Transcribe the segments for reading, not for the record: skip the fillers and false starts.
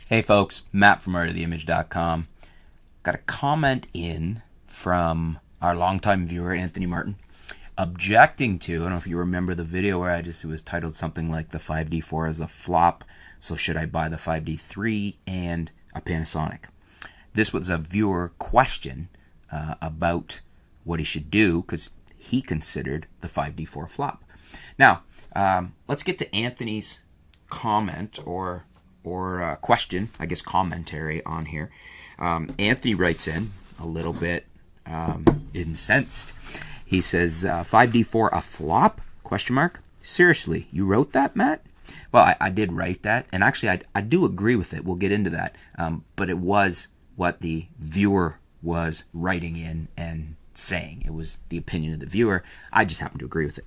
Hey folks, Matt from artoftheimage.com. Got a comment in from our longtime viewer, Anthony Martin, objecting to, I don't know if you remember the video where it was titled something like the 5D4 is a flop, so should I buy the 5D3 and a Panasonic? This was a viewer question about what he should do because he considered the 5D4 flop. Now, let's get to Anthony's comment or question, I guess commentary on here. Anthony writes in a little bit incensed. He says, 5D4 a flop? Question mark. Seriously, you wrote that, Matt? Well, I did write that, and actually I do agree with it. We'll get into that. But it was what the viewer was writing in and saying. It was the opinion of the viewer. I just happen to agree with it.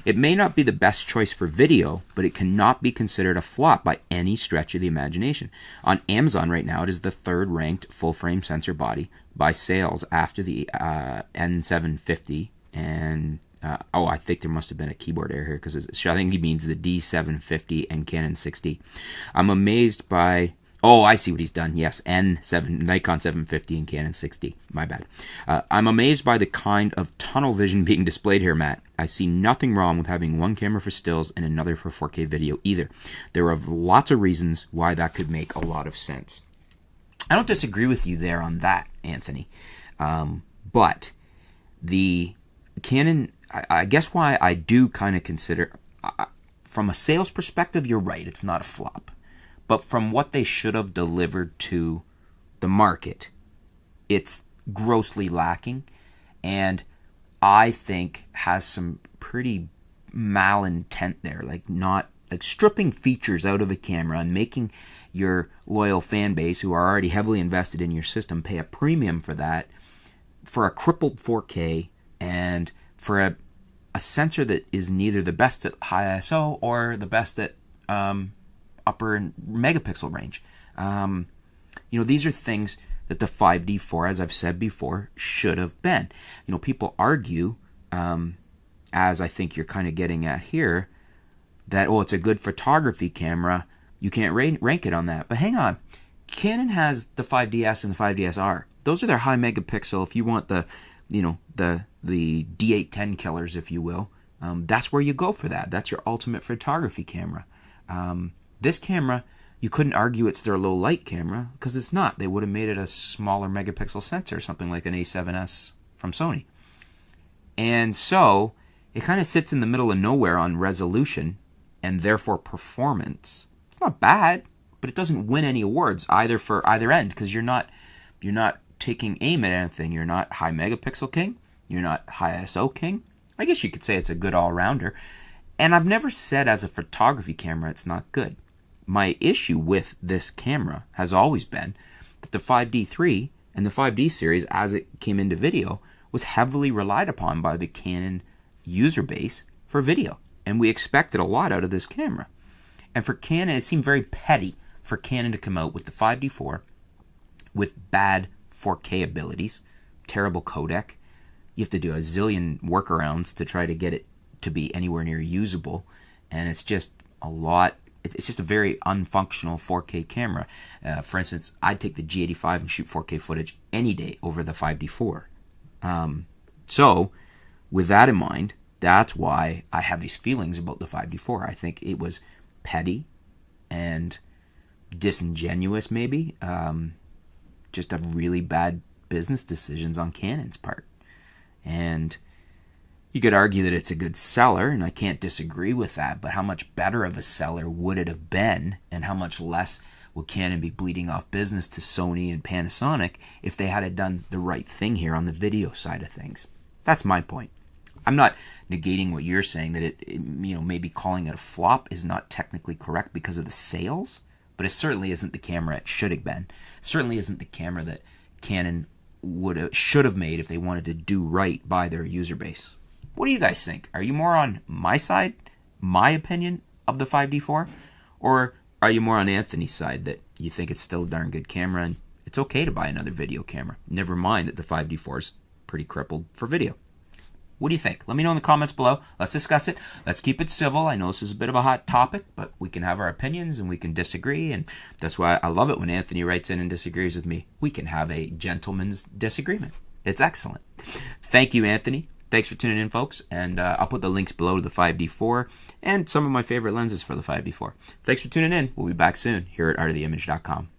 It may not be the best choice for video, but it cannot be considered a flop by any stretch of the imagination. On Amazon right now, it is the third ranked full-frame sensor body by sales after the N750 and I think there must have been a keyboard error here because I think he means the D750 and Canon 6D. I'm amazed by... Oh, I see what he's done. Yes, N7, Nikon 750 and Canon 6D. My bad. I'm amazed by the kind of tunnel vision being displayed here, Matt. I see nothing wrong with having one camera for stills and another for 4K video either. There are lots of reasons why that could make a lot of sense. I don't disagree with you there on that, Anthony. But the Canon, I guess why I do kind of consider, from a sales perspective, you're right, it's not a flop. But from what they should have delivered to the market, it's grossly lacking, and I think has some pretty malintent there, like stripping features out of a camera and making your loyal fan base, who are already heavily invested in your system, pay a premium for that, for a crippled 4K, and for a sensor that is neither the best at high ISO or the best at upper megapixel range. These are things that the 5D4, as I've said before, should have been. People argue, as I think you're kind of getting at here, that, it's a good photography camera. You can't rank it on that. But hang on. Canon has the 5DS and the 5DSR. Those are their high megapixel, if you want the D810 killers, if you will. That's where you go for that. That's your ultimate photography camera. This camera, you couldn't argue it's their low light camera because it's not. They would have made it a smaller megapixel sensor, something like an A7S from Sony. And so it kind of sits in the middle of nowhere on resolution and therefore performance. It's not bad, but it doesn't win any awards either for either end because you're not taking aim at anything. You're not high megapixel king. You're not high ISO king. I guess you could say it's a good all-rounder. And I've never said as a photography camera it's not good. My issue with this camera has always been that the 5D3 and the 5D series, as it came into video, was heavily relied upon by the Canon user base for video. And we expected a lot out of this camera. And for Canon, it seemed very petty for Canon to come out with the 5D4 with bad 4K abilities, terrible codec. You have to do a zillion workarounds to try to get it to be anywhere near usable, and it's just a lot. It's just a very unfunctional 4K camera. For instance, I'd take the G85 and shoot 4K footage any day over the 5D4. So, with that in mind, that's why I have these feelings about the 5D4. I think it was petty and disingenuous, maybe. Just a really bad business decisions on Canon's part. And you could argue that it's a good seller, and I can't disagree with that, but how much better of a seller would it have been, and how much less would Canon be bleeding off business to Sony and Panasonic if they had done the right thing here on the video side of things? That's my point. I'm not negating what you're saying, that it maybe calling it a flop is not technically correct because of the sales, but it certainly isn't the camera it should have been. It certainly isn't the camera that Canon should have made if they wanted to do right by their user base. What do you guys think? Are you more on my side, my opinion of the 5D4? Or are you more on Anthony's side that you think it's still a darn good camera and it's okay to buy another video camera? Never mind that the 5D4 is pretty crippled for video. What do you think? Let me know in the comments below. Let's discuss it. Let's keep it civil. I know this is a bit of a hot topic, but we can have our opinions and we can disagree. And that's why I love it when Anthony writes in and disagrees with me. We can have a gentleman's disagreement. It's excellent. Thank you, Anthony. Thanks for tuning in, folks. And I'll put the links below to the 5D4 and some of my favorite lenses for the 5D4. Thanks for tuning in. We'll be back soon here at artoftheimage.com.